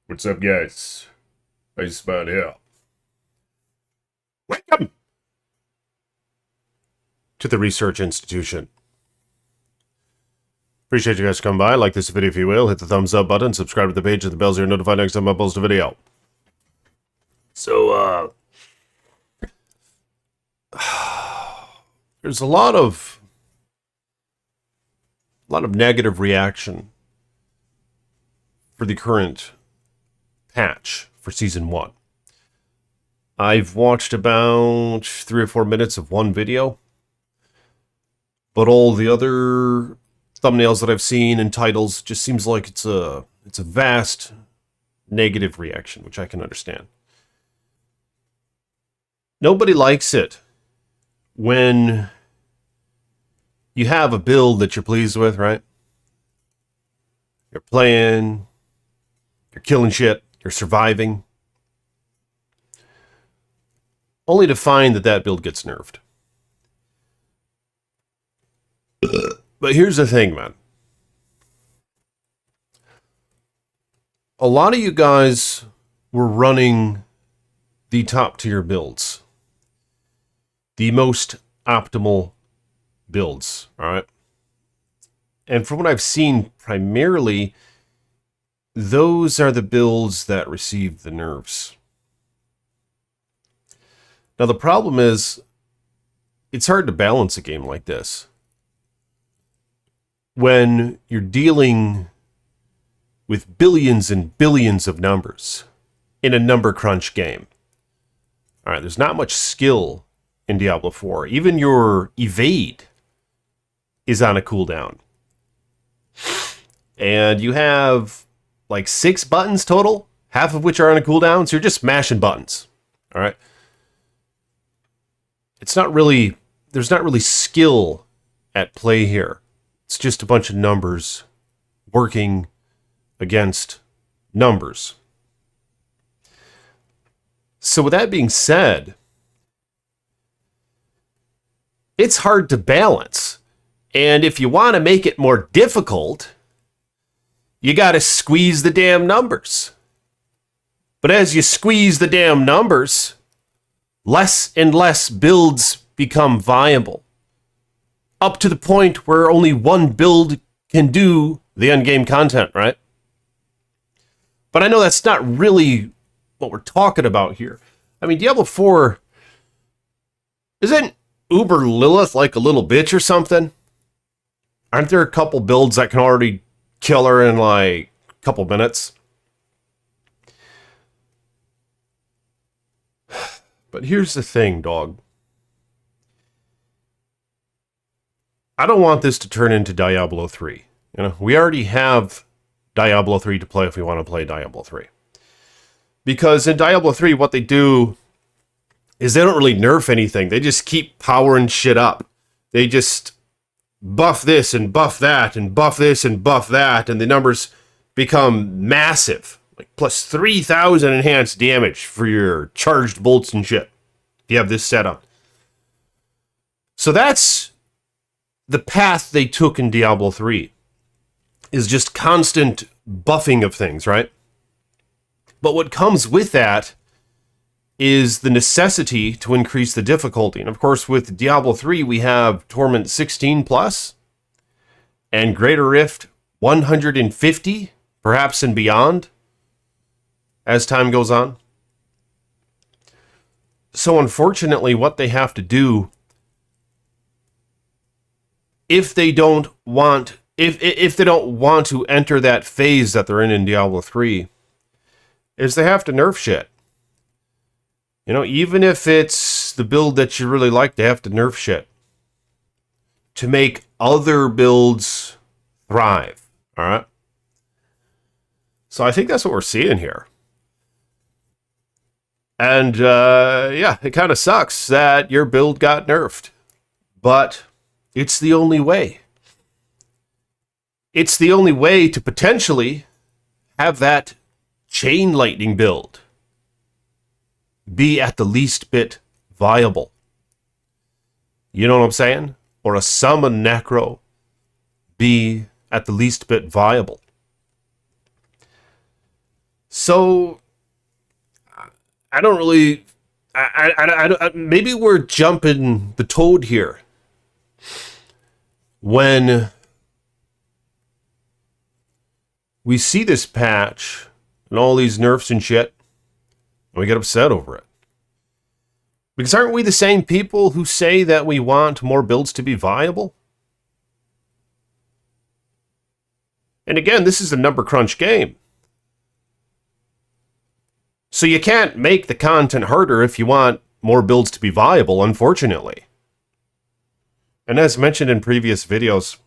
What's up, guys? Iceman here. Welcome to the Research Institution. Appreciate you guys coming by. Like this video if you will. Hit the thumbs up button. Subscribe to the page. Hit the bell so you're notified next time I post a video. So, there's a lot of negative reaction for the current patch for Season 1. I've watched about 3 or 4 minutes of one video, but all the other thumbnails that I've seen and titles just seems like it's a vast negative reaction, which I can understand. Nobody likes it when you have a build that you're pleased with, right? You're playing, you're killing shit, you're surviving, only to find that build gets nerfed. But here's the thing, man. A lot of you guys were running the top tier builds. The most optimal builds, alright? And from what I've seen, primarily, those are the builds that receive the nerfs. Now, the problem is, it's hard to balance a game like this when you're dealing with billions and billions of numbers in a number crunch game. All right, there's not much skill in Diablo 4. Even your evade is on a cooldown. And you have like 6 buttons total, half of which are on a cooldown, so you're just mashing buttons. All right. There's not really skill at play here. It's just a bunch of numbers working against numbers. So with that being said, it's hard to balance. And if you want to make it more difficult, you got to squeeze the damn numbers. But as you squeeze the damn numbers, less and less builds become viable. Up to the point where only one build can do the endgame content, right? But I know that's not really what we're talking about here. I mean, Diablo 4, isn't Uber Lilith like a little bitch or something? Aren't there a couple builds that can already kill her in like a couple minutes? But here's the thing, dog. I don't want this to turn into Diablo 3. You know, we already have Diablo 3 to play if we want to play Diablo 3. Because in Diablo 3, what they do is they don't really nerf anything. They just keep powering shit up. They just buff this and buff that and buff this and buff that, and the numbers become massive. Like plus 3,000 enhanced damage for your charged bolts and shit. You have this set up. So that's the path they took in Diablo 3. Is just constant buffing of things, right? But what comes with that is the necessity to increase the difficulty. And of course, with Diablo 3, we have Torment 16 plus and Greater Rift 150, perhaps and beyond, as time goes on. So unfortunately, what they have to do, if they don't want to enter that phase that they're in Diablo 3, is they have to nerf shit. You know, even if it's the build that you really like, they have to nerf shit to make other builds thrive. All right? So I think that's what we're seeing here. And, yeah, it kind of sucks that your build got nerfed. But it's the only way. It's the only way to potentially have that chain lightning build be at the least bit viable. You know what I'm saying? Or a summon necro be at the least bit viable. So I don't really. Maybe we're jumping the toad here when we see this patch and all these nerfs and shit, and we get upset over it. Because aren't we the same people who say that we want more builds to be viable? And again, this is a number crunch game. So you can't make the content harder if you want more builds to be viable, unfortunately. And as mentioned in previous videos,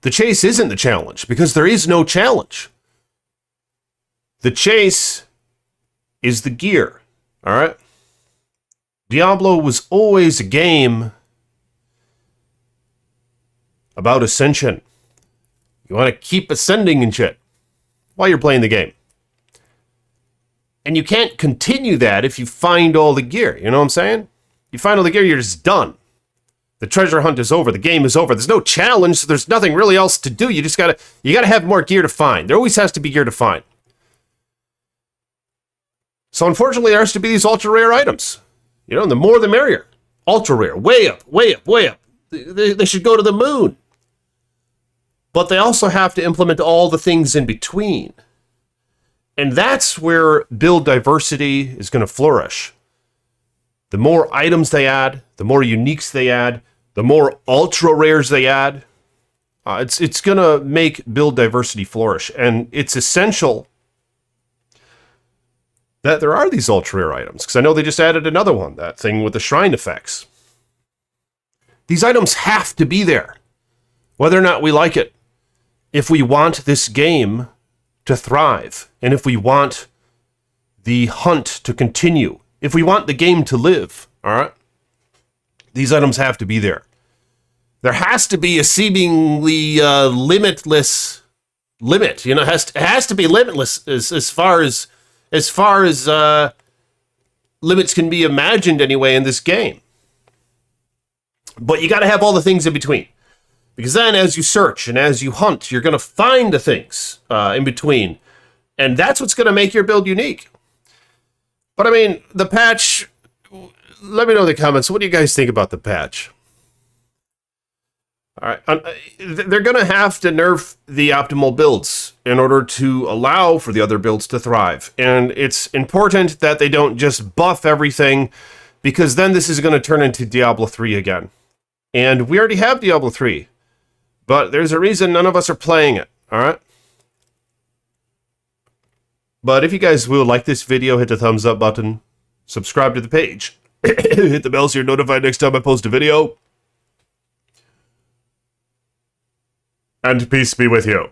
the chase isn't the challenge, because there is no challenge. The chase is the gear, all right? Diablo was always a game about ascension. You want to keep ascending and shit while you're playing the game. And you can't continue that if you find all the gear. You know what I'm saying? You find all the gear, you're just done. The treasure hunt is over. The game is over. There's no challenge, so there's nothing really else to do. You gotta have more gear to find. There always has to be gear to find. So unfortunately, there has to be these ultra rare items. You know, the more the merrier. Ultra rare, way up, way up, way up. They should go to the moon. But they also have to implement all the things in between. And that's where build diversity is going to flourish. The more items they add, the more uniques they add, the more ultra rares they add, it's going to make build diversity flourish. And it's essential that there are these ultra rare items, because I know they just added another one, that thing with the shrine effects. These items have to be there, whether or not we like it, if we want this game to thrive, and if we want the hunt to continue, if we want the game to live, all right? These items have to be there. There has to be a seemingly limitless limit. You know, it has to be limitless as far as limits can be imagined anyway in this game. But you got to have all the things in between. Because then as you search and as you hunt, you're going to find the things in between. And that's what's going to make your build unique. But I mean, the patch, let me know in the comments, what do you guys think about the patch? All right, they're going to have to nerf the optimal builds in order to allow for the other builds to thrive. And it's important that they don't just buff everything, because then this is going to turn into Diablo 3 again. And we already have Diablo 3. But there's a reason none of us are playing it, all right? But if you guys will like this video, hit the thumbs up button, subscribe to the page, hit the bell so you're notified next time I post a video. And peace be with you.